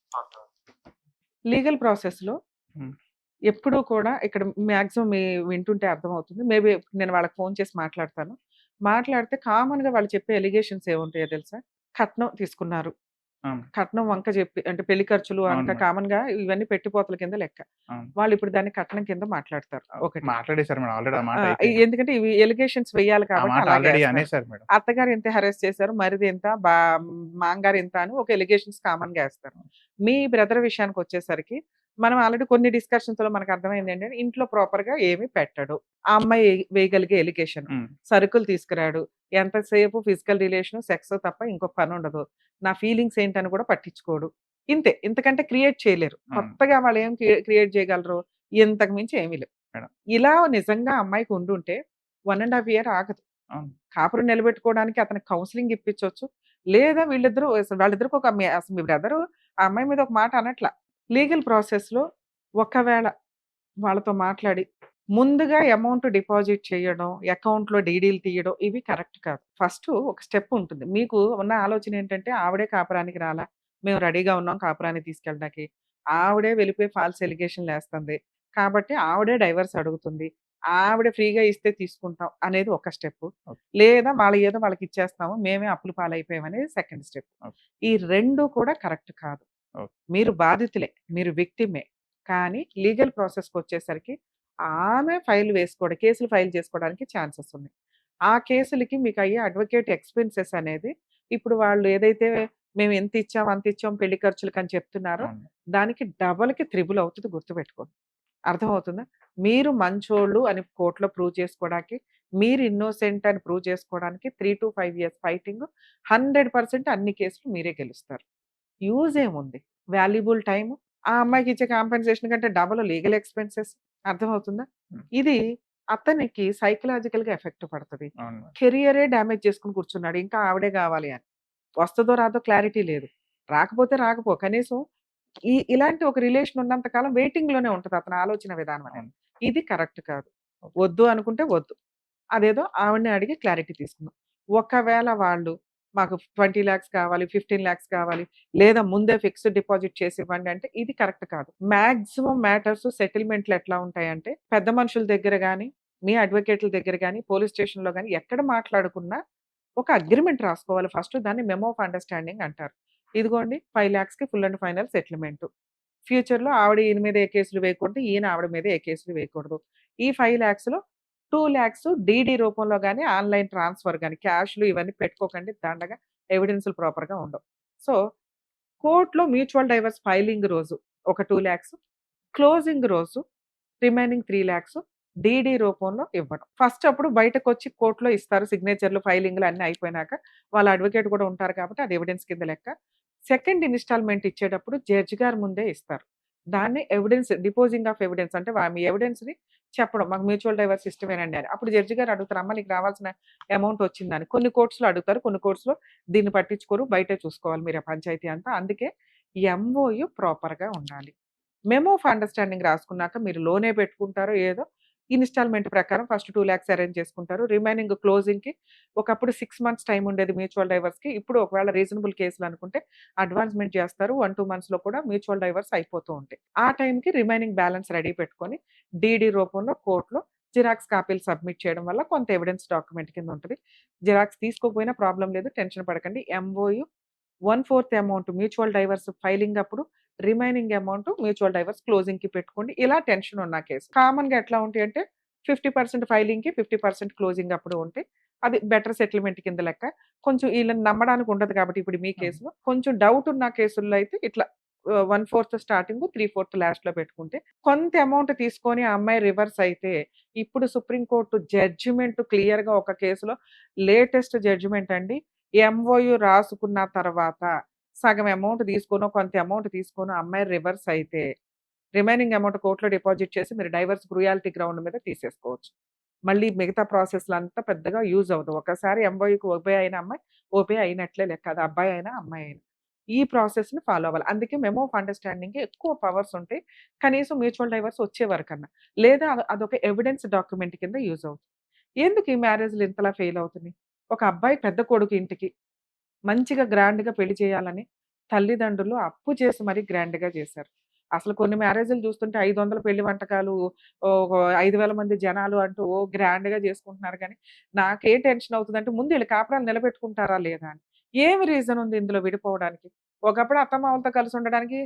లీగల్ ప్రాసెస్‌లో హ్మ్. ఎప్పుడూ కూడా ఇక్కడ మాక్సిమం వింటుంటే అర్థమవుతుంది. మేబీ నేను వాళ్ళకి ఫోన్ చేసి మాట్లాడతాను. మాట్లాడితే కామన్‌గా వాళ్ళు చెప్పే ఎలిగేషన్స్ ఏముంటాయో తెలుసా? కట్నం తీసుకున్నారు. అవును. కట్నం వంక జెప్పి అంటే పెళ్లి ఖర్చులు అవును అంతా మేడం. కామన్‌గా ఇవన్నీ పెట్టుపోతల కింద లెక్క. అవును. వాళ్ళిప్పుడు దాన్ని కట్నం కింద మాట్లాడతారు. ఒకటి. మాట్లాడేసారు మేడం. ఆల్రెడీ ఆ మాట అయిపోయింది. ఎందుకంటే ఇవి ఎలిగేషన్స్ వేయాలి ఆ కాబట్టి మాట అలాగే ఆల్రెడీ ఏస్తారు. అనేసారు మేడం. అత్తగారు ఇంత హెరాస్ చేశారు. మరిది ఇంత, మామగారు ఇంత అని ఒక ఎలిగేషన్స్ కామన్‌గా ఏస్తారు. మీ బ్రదర్ విషయానికొచ్చేసరికి మనం ఆల్రెడీ కొన్ని డిస్కషన్స్‌లో మనకు అర్థమైంది ఏంటంటే ఇంట్లో ప్రాపర్‌గా ఏమి పెట్టడు. ఆ అమ్మాయి వేయగలిగే ఎలిగేషన్. హ్మ్. సరుకులు తీసుకురాడు. ఎంతసేపు ఫిజికల్ రిలేషను, సెక్స్ తప్ప ఇంకో పనుండదు. నా ఫీలింగ్స్ ఏంటని కూడా పట్టించుకోడు. ఇంతే. ఇంతకంటే క్రియేట్ చేయలేరు. అవును కొత్తగా వాళ్ళు ఏం క్రియేట్ చేయగలరు? ఇంతకు మించి ఏమీ లేవు. మేడం. ఇలా నిజంగా అమ్మాయికి ఉండుంటే 1 ½ ఇయర్ ఆగదు. అవును. కాపురం నిలబెట్టుకోవడానికి అతనికి కౌన్సెలింగ్ ఇప్పించొచ్చు. లేదా వీళ్ళిద్దరూ అసలు వాళ్ళిద్దరికి ఒక అసలు మీ బ్రదరు ఆ అమ్మాయి మీద ఒక మాట అనట్ల. లీగల్ ప్రాసెస్‌లో ఒకవేళ వాళ్ళతో మాట్లాడి ముందుగా అమౌంట్ డిపాజిట్ చేయడం, అకౌంట్‌లో డీడీలు తీయడం ఇవి కరెక్ట్ కాదు. ఫస్టు ఒక స్టెప్ ఉంటుంది. మీకు ఉన్న ఆలోచన ఏంటంటే ఆవిడే కాపురానికి రాలా, మేము రెడీగా ఉన్నాం కాపురానికి తీసుకెళ్ళడానికి. ఆవిడే వెళ్ళిపోయి ఫాల్స్ ఎలిగేషన్‌లేస్తుంది. కాబట్టి ఆవిడే డైవర్స్ అడుగుతుంది. ఆవిడ ఫ్రీగా ఇస్తే తీసుకుంటాం అనేది ఒక స్టెప్పు. ఓకే. లేదా ఏదో వాళ్ళకిచ్చేస్తాము. మేమే అప్పుల పాలైపోయాం అనేది సెకండ్ స్టెప్. ఓకే. ఈ 2 కూడా కరెక్ట్ కాదు. ఓకే. మీరు బాధితులే. మీరు విక్టిమే. కానీ లీగల్ ప్రాసెస్‌కొచ్చేసరికి ఆమె కేసులు ఫైల్ చేసుకోవడానికి ఛాన్సెస్ ఉన్నాయి. ఆ కేసులకి మీకయ్యే అడ్వకేట్ ఎక్స్‌పెన్సెస్ అనేది ఇప్పుడు వాళ్ళు ఏదైతే మేము ఎంత ఇచ్చాం, అంత ఇచ్చాం పెళ్లి ఖర్చులకని చెప్తున్నారో అవును. దానికి డబల్‌కి త్రిబుల్ అవుతది గుర్తుపెట్టుకోండి. అర్థమవుతుందా? మీరు మంచోళ్ళు అని కోర్ట్‌లో ప్రూవ్ చేసుకోవడానికి, మీరు ఇన్నోసెంట్ అని ప్రూవ్ చేసుకోవడానికి 3-5 ఇయర్స్ ఫైటింగ్ 100% అన్ని కేసులు మీరే గెలుస్తారు. యూజ్ ఏముంది? Valuable time. ఆ అమ్మాయికి ఇచ్చే కాంపెన్సేషన్ కంటే డబుల్ లీగల్ ఎక్స్‌పెన్సెస్. అర్థమవుతుందా? హ్మ్. ఇది అతనికి సైకలాజికల్‌గా ఎఫెక్ట్ పడతది. అవును మేడం. కెరియరే డ్యామేజ్ చేసుకొని కూర్చున్నాడు. ఇంకా ఆవిడే గావాలి అని. వస్తదో రాదో క్లారిటీ లేదు. రాకపోతే కనీసం ఇలాంటి ఒక రిలేషన్ ఉన్నంత కాలం వెయిటింగ్‌లోనే ఉంటది అతని ఆలోచన విధానం అనేది. అవును. ఇది కరెక్ట్ కాదు. ఓకే. వద్దు అనుకుంటే వద్దు. అదేదో ఆవిడనే అడిగి క్లారిటీ తీసుకుందాం. ఒకవేళ వాళ్ళు మాకు 20,00,000 కావాలి, 15,00,000 కావాలి, లేదా ముందే ఫిక్స్డ్ డిపాజిట్ చేసి ఇవ్వండి అంటే ఇది కరెక్ట్ కాదు. మాక్సిమం మ్యాటర్స్ సెటిల్‌మెంట్‌లు ఎట్లా ఉంటాయంటే పెద్ద మనుషుల దగ్గర గాని, మీ అడ్వకేట్‌ల దగ్గర గాని, పోలీస్ స్టేషన్‌లో గాని ఎక్కడ మాట్లాడుకున్నా ఒక అగ్రీమెంట్ రాసుకోవాలి ఫస్ట్. దాన్ని మెమో ఆఫ్ అండర్‌స్టాండింగ్ అంటారు. ఇదిగోండి 5,00,000కి ఫుల్ అండ్ ఫైనల్ సెటిల్‌మెంటు. ఫ్యూచర్‌లో ఆవిడ ఈయన మీద ఏ కేసులు వేయకూడదు. ఈయన ఆవిడ మీద ఏ కేసులు వేయకూడదు. ఈ 5,00,000లో 2,00,000 డీడీ రూపంలో గాని, ఆన్‌లైన్ ట్రాన్స్‌ఫర్ గాని, క్యాష్‌లు ఇవన్నీ పెట్టుకోకండి. దండగా ఎవిడెన్స్‌లు ప్రాపర్‌గా ఉండవు. సో, కోర్ట్‌లో మ్యూచువల్ డైవర్స్ ఫైలింగ్ రోజు ఒక 2,00,000 క్లోజింగ్ రోజు రిమైనింగ్ 3,00,000 డీడీ రూపంలో ఇవ్వడం. ఫస్ట్ అప్పుడు బయటకొచ్చి కోర్ట్‌లో ఇస్తారు. సిగ్నేచర్‌లు, ఫైలింగ్‌లు అన్నీ అయిపోయినాక వాళ్ళ అడ్వకేట్ కూడా ఉంటారు కాబట్టి అది ఎవిడెన్స్ కింద లెక్క. సెకండ్ ఇన్‌స్టాల్‌మెంట్ ఇచ్చేటప్పుడు జడ్జ్ గారి ముందే ఇస్తారు. దాన్ని ఎవిడెన్స్ డిపోజింగ్ ఆఫ్ ఎవిడెన్స్ అంటే మీ ఎవిడెన్స్‌ని చెప్పడం. మాకు మ్యూచువల్ డైవర్స్ ఇష్టమేనండి అని. అప్పుడు జడ్జ్ గారు అడుగుతారు. అమ్మ నీకు రావాల్సిన అమౌంట్ వచ్చిందని. కొన్ని కోర్ట్స్‌లో అడుగుతారు. కొన్ని కోర్ట్స్‌లో దీన్ని పట్టించుకోరు. బయటే చూసుకోవాలి మీరు ఆ పంచాయతీ అంతా. అందుకే ఎంఓయూ ప్రాపర్‌గా ఉండాలి. మెమో ఆఫ్ అండర్‌స్టాండింగ్ రాసుకున్నాక మీరు లోనే పెట్టుకుంటారో ఏదో ఇన్‌స్టాల్‌మెంట్ ప్రకారం ఫస్ట్ 2,00,000 అరేంజ్ చేసుకుంటారు. రిమైనింగ్ క్లోజింగ్‌కి ఒకప్పుడు 6 మంత్స్ టైమ్ ఉండేది మ్యూచువల్ డైవర్స్‌కి. ఇప్పుడు ఒకవేళ రీజనబుల్ కేసులు అనుకుంటే అడ్వాన్స్‌మెంట్ చేస్తారు. 1, 2 మంత్స్‌లో కూడా మ్యూచువల్ డైవర్స్ అయిపోతూ ఉంటాయి. ఆ టైంకి రిమైనింగ్ బ్యాలెన్స్ రెడీ పెట్టుకొని డీడీ రూపంలో కోర్ట్‌లో జిరాక్స్ కాపీలు సబ్మిట్ చేయడం వల్ల కొంత ఎవిడెన్స్ డాక్యుమెంట్ కింద ఉంటది. జిరాక్స్ తీసుకోకపోయినా ప్రాబ్లమ్ లేదు. టెన్షన్ పడకండి. MoU 1/4 amount mutual divorce filing అప్పుడు, రిమైనింగ్ అమౌంట్ మ్యూచువల్ డైవర్స్ క్లోజింగ్‌కి పెట్టుకోండి. ఇలా టెన్షన్ ఉన్న కేసు. కామన్‌గా ఎట్లా ఉంటాయంటే 50% ఫైలింగ్‌కి, 50% క్లోజింగ్ అప్పుడు ఉంటాయి. అది బెటర్ సెటిల్‌మెంట్ కింద లెక్క. కొంచెం ఈళ్ళని నమ్మడానికి ఉండదు కాబట్టి ఇప్పుడు మీ అవును. కేసులో, కొంచెం డౌట్ ఉన్న కేసుల్లో అయితే ఇట్లా 1/4 స్టార్టింగు, 3/4 లాస్ట్‌లో పెట్టుకుంటే, కొంత అమౌంట్ తీసుకొని ఆ అమ్మాయి రివర్స్ అయితే, ఇప్పుడు సుప్రీం కోర్ట్ జడ్జిమెంట్ క్లియర్‌గా ఒక కేసులో లేటెస్ట్ జడ్జిమెంట్ అండి. ఎంఓయూ రాసుకున్న తర్వాత సగం అమౌంట్ తీసుకోనో, కొంత అమౌంట్ తీసుకోనో అమ్మాయి రివర్స్ అయితే, రిమైనింగ్ అమౌంట్ కోర్ట్‌లో డిపాజిట్ చేసి మీరు డైవర్స్ క్రుయాలిటీ గ్రౌండ్ మీద తీసేసుకోవచ్చు. మళ్ళీ మిగతా ప్రాసెస్‌లంతా పెద్దగా యూజ్ అవ్వదు. ఒక్కసారి ఎంఓయూకి ఒబే అయిన అమ్మాయి, ఒబే అయినట్లే లెక్క. అది అబ్బాయి అయినా, అమ్మాయి అయినా. ఈ ప్రాసెస్‌ని ఫాలో అవ్వాలి. అందుకే మెమో ఆఫ్ అండర్‌స్టాండింగ్‌కి ఎక్కువ పవర్స్ ఉంటాయి. కనీసం మ్యూచువల్ డైవర్స్ వచ్చే వరకన్నా. లేదా అదొక ఎవిడెన్స్ డాక్యుమెంట్ కింద యూజ్ అవుతుంది. ఎందుకు ఈ మ్యారేజ్‌లు ఇంతలా ఫెయిల్ అవుతున్నాయి? ఒక అబ్బాయి పెద్ద కొడుకు ఇంటికి మంచిగా గ్రాండ్‌గా పెళ్లి చేయాలని తల్లిదండ్రులు అప్పు చేసి మరీ గ్రాండ్‌గా చేశారు. అసలు కొన్ని మ్యారేజ్‌లు చూస్తుంటే 500 పెళ్లి వంటకాలు, ఓహ్! 5,000 మంది జనాలు అంటూ గ్రాండ్‌గా చేసుకుంటున్నారు గానీ, నాకేం టెన్షన్ అవుతదంటే ముందు ఈళ్ళు కాపురాలు నిలబెట్టుకుంటారా లేదా అని. ఏమి రీజన్ ఉంది ఇందులో విడిపోవడానికి? ఒకప్పుడు అత్తమామలతో కలిసి ఉండడానికి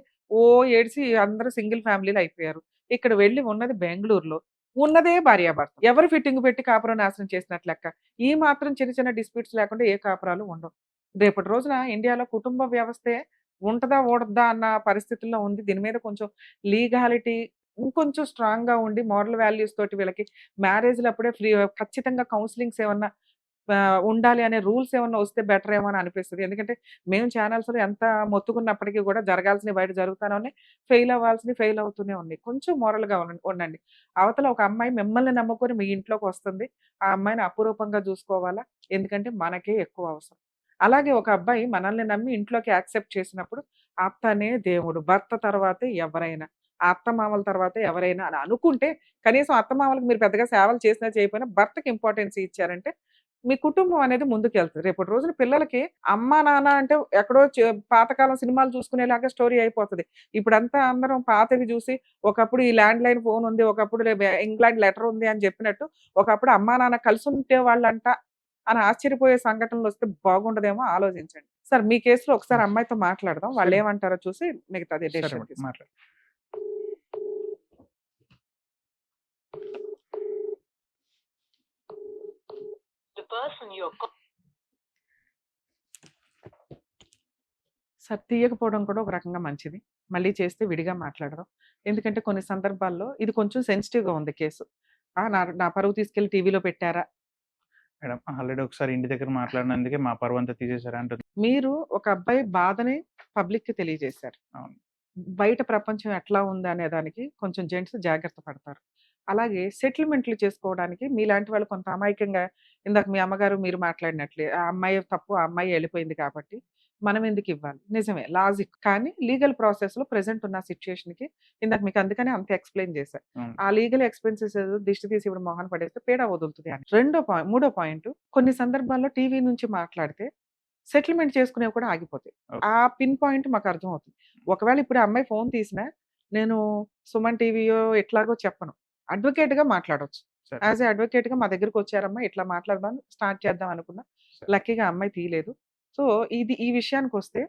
ఏడిసి అందరూ సింగిల్ ఫ్యామిలీలు అయిపోయారు. ఇక్కడ వెళ్లి ఉన్నది బెంగుళూరులో. ఉన్నదే భార్యాభర్త. ఎవరు ఫిట్టింగ్ పెట్టి కాపురం నాశనం చేసినట్టు లెక్క. ఈ మాత్రం చిన్న చిన్న డిస్ప్యూట్స్ లేకుండా ఏ కాపురాలు ఉండవు. రేపటి రోజున ఇండియాలో కుటుంబ వ్యవస్థే ఉంటదా? ఊడద్దా? అన్న పరిస్థితుల్లో ఉంది. దీని మీద కొంచెం లీగాలిటీ ఇంకొంచెం స్ట్రాంగ్‌గా ఉండి మోరల్ వాల్యూస్ తోటి వీళ్ళకి మ్యారేజ్‌లప్పుడే ఖచ్చితంగా కౌన్సెలింగ్స్ ఏమన్నా ఉండాలి అనే రూల్స్ ఏమన్నా వస్తే బెటర్ ఏమో అని అనిపిస్తది. ఎందుకంటే మేము ఛానల్స్‌లో ఎంత మొత్తుకున్నప్పటికి కూడా జరగాల్సినవి బయట జరుగుతానే ఉన్నాయి. ఫెయిల్ అవ్వాల్సినవి ఫెయిల్ అవుతూనే ఉన్నాయి. కొంచెం మోరల్‌గా ఉండండి. అవతల ఒక అమ్మాయి మిమ్మల్ని నమ్ముకొని మీ ఇంట్లోకొస్తుంది. ఆ అమ్మాయిని అపురూపంగా చూసుకోవాలా? ఎందుకంటే మనకే ఎక్కువ అవసరం. అలాగే ఒక అబ్బాయి మనల్ని నమ్మి ఇంట్లోకి యాక్సెప్ట్ చేసినప్పుడు, అత్తనే దేవుడు. భర్త తర్వాతే ఎవరైనా. అత్తమామల తర్వాతే ఎవరైనా అని అనుకుంటే, కనీసం అత్తమామలకు మీరు పెద్దగా సేవలు చేసినా చేయకపోయినా భర్తకి ఇంపార్టెన్స్ ఇచ్చారంటే, మీ కుటుంబం అనేది ముందుకెళ్తది. రేపటి రోజున పిల్లలకి అమ్మా, నాన్న అంటే ఎక్కడో పాతకాలం సినిమాలు చూసుకునేలాగా స్టోరీ అయిపోతది. ఇప్పుడంతా అందరం పాతవి జూసి, ఒకప్పుడు ఈ ల్యాండ్‌లైన్ ఫోన్ ఉంది. ఒకప్పుడు ఇంగ్లాండ్ లెటర్ ఉంది అని చెప్పినట్టు, ఒకప్పుడు అమ్మా, నాన్న కలిసుంటే వాళ్ళంట అని ఆశ్చర్యపోయే సంఘటనలొస్తే బాగుండదేమో ఆలోచించండి. సార్ మీ కేస్‌లో ఒకసారి అమ్మాయితో మాట్లాడదాం. సరే. వాళ్ళేమంటారో చూసి మిగతాది సరే డెసిషన్ మేడం, తీసుకుందాం. మాట్లాడు. సార్ తీయకపోవడం కూడా ఒక రకంగా మంచిది. మళ్ళీ చేస్తే విడిగా మాట్లాడదాం. ఎందుకంటే కొన్ని సందర్భాల్లో ఇది కొంచెం సెన్సిటివ్‌గా ఉంది కేసు. నా నా పరువు తీసుకెళ్ళి టీవీలో పెట్టారా? మేడం ఆల్రెడీ ఒకసారి ఇంటి దగ్గర మాట్లాడినందుకే మా పరువంతా తీసేశారు అంటుంది. మీరు ఒక అబ్బాయి బాధని పబ్లిక్‌కి తెలియజేశారు. అవును. బయట ప్రపంచం ఎట్లా ఉందనే దానికి కొంచెం జెంట్స్ జాగ్రత్త పడతారు. అలాగే సెటిల్‌మెంట్‌లు చేసుకోవడానికి మీలాంటి వాళ్ళు కొంత అమాయకంగా ఇందాక మీ అమ్మగారు మీరు మాట్లాడినట్లే ఆ అమ్మాయి తప్పు, ఆ అమ్మాయి ఎళ్ళిపోయింది కాబట్టి మనం ఎందుకివ్వాలి? నిజమే లాజిక్. కానీ లీగల్ ప్రాసెస్‌లో ప్రెజెంట్ ఉన్న సిట్యుయేషన్‌కి ఇందాక మీకు అందుకనే అంత ఎక్స్‌ప్లెయిన్ చేశా. అవును. ఆ లీగల్ ఎక్స్‌పెన్సెస్ దిష్టి తీసి ఇప్పుడు మొహాన పడేస్తే పీడ వదులుతది అని. మూడో పాయింట్ కొన్ని సందర్భాల్లో టీవీ నుంచి మాట్లాడితే సెటిల్‌మెంట్ చేసుకునేవి కూడా ఆగిపోతాయి. ఓకే. ఆ పిన్ పాయింట్ మాకు అర్థమవుతుంది. ఒకవేళ ఇప్పుడు ఆ అమ్మాయి ఫోన్ తీసినా నేను సుమన్ టీవీయో ఎట్లాగో చెప్పను. అడ్వొకేట్‌గా మాట్లాడొచ్చు. సరే. యాస్ ఎ అడ్వొకేట్‌గా మా దగ్గరికొచ్చారమ్మా ఇట్లా మాట్లాడదాం స్టార్ట్ చేద్దాం అనుకున్నా. సరే. లక్కీగా ఆ అమ్మాయి తీయలేదు. సో, ఈ విషయానికొస్తే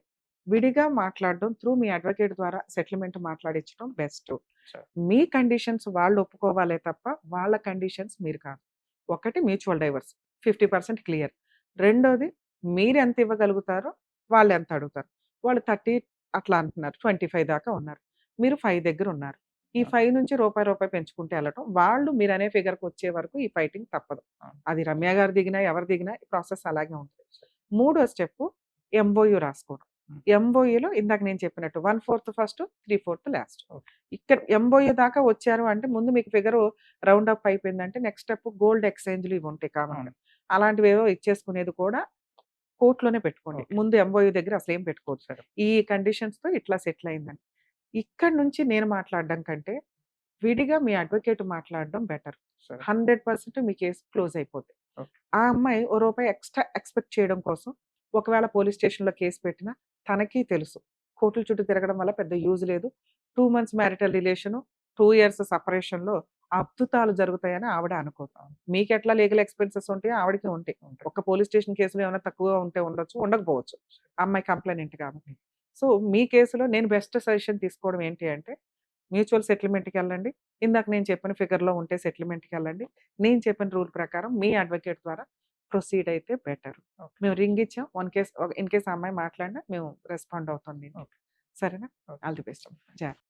విడిగా మాట్లాడడం త్రూ మీ అడ్వొకేట్ ద్వారా సెటిల్‌మెంట్ మాట్లాడించడం బెస్ట్. సరే. మీ కండిషన్స్ వాళ్ళు ఒప్పుకోవాలే తప్ప వాళ్ళ కండిషన్స్ మీరు కాదు. ఒకటి మ్యూచువల్ డైవర్స్ 50% క్లియర్. రెండోది మీరెంత ఇవ్వగలుగుతారో వాళ్ళెంత అడుగుతారు. వాళ్ళు 30 అట్లా అంటున్నారు. 25 దాకా ఉన్నారు. మీరు 5 దగ్గరున్నారు. ఈ 5 నుంచి రూపాయి పెంచుకుంటూ ఎళ్ళటం. వాళ్ళు మీరనే ఫిగర్‌కొచ్చే వరకు ఈ ఫైటింగ్ తప్పదు. అవును. అది రమ్య గారు దిగినా, ఎవరు దిగినా ఈ ప్రాసెస్ అలాగే ఉంటది. మూడో స్టెప్పు ఎంఓయూ రాసుకోవడం. హ్మ్. ఎంఓయూలో ఇందాక నేను చెప్పినట్టు 1/4 ఫస్ట్, 3/4 లాస్ట్. ఓకే. ఇక్కడ ఎంఓయూ దాకా వచ్చారు అంటే ముందు మీకు ఫిగరు రౌండ్ అప్ అయిపోయిందంటే నెక్స్ట్ స్టెప్ గోల్డ్ ఎక్స్‌చేంజ్‌లు ఇవి ఉంటాయి కామన్‌గా. అవును. అలాంటివేవో ఇచ్చేసుకునేది కూడా కోర్ట్‌లోనే పెట్టుకోండి. ఓకే. ముందు ఎంఓయూ దగ్గర అసలేం పెట్టుకోవద్దు. సరే. ఈ కండిషన్స్‌తో ఇట్లా సెటిల్ అయిందని. ఇక్కడి నుంచి నేను మాట్లాడడం కంటే విడిగా మీ అడ్వొకేట్ మాట్లాడడం బెటర్. సరే. 100% మీ కేస్ క్లోజ్ అయిపోద్ది. ఓకే. ఆ అమ్మాయి ఓ రూపాయి ఎక్స్‌ట్రా ఎక్స్‌పెక్ట్ చేయడం కోసం ఒకవేళ పోలీస్ స్టేషన్‌లో కేస్ పెట్టినా తనకి తెలుసు. కోర్టుల చుట్టూ తిరగడం వల్ల పెద్ద యూజ్ లేదు. 2 మంత్స్ మ్యారిటల్ రిలేషను, 2 ఇయర్స్ సెపరేషన్‌లో అద్భుతాలు జరుగుతాయని ఆవిడ అనుకోదు. మీకెట్లా లీగల్ ఎక్స్‌పెన్సెస్ ఉంటాయో ఆవిడకి ఉంటాయి. ఒక్క పోలీస్ స్టేషన్ కేసులో ఏమైనా తక్కువగా ఉంటే ఉండొచ్చు, ఉండకపోవచ్చు. అమ్మాయి కంప్లెయింట్ కాబట్టి. సో, మీ కేసులో నేను బెస్ట్ సజెషన్ తీసుకోవడం ఏంటి అంటే మ్యూచువల్ సెటిల్‌మెంట్‌కెళ్ళండి. ఇందాక నేను చెప్పిన ఫిగర్‌లో ఉంటే సెటిల్‌మెంట్‌కెళ్ళండి. నేను చెప్పిన రూల్ ప్రకారం మీ అడ్వొకేట్ ద్వారా ప్రొసీడ్ అయితే బెటర్. ఓకే. మేము రింగ్ ఇచ్చాం. ఇన్ కేస్ ఆ అమ్మాయి మాట్లాడినా మేము రెస్పాండ్ అవుతాం దీనికి. ఓకే. సరేనా? ఓకే. All the best. జాగ్రత్త.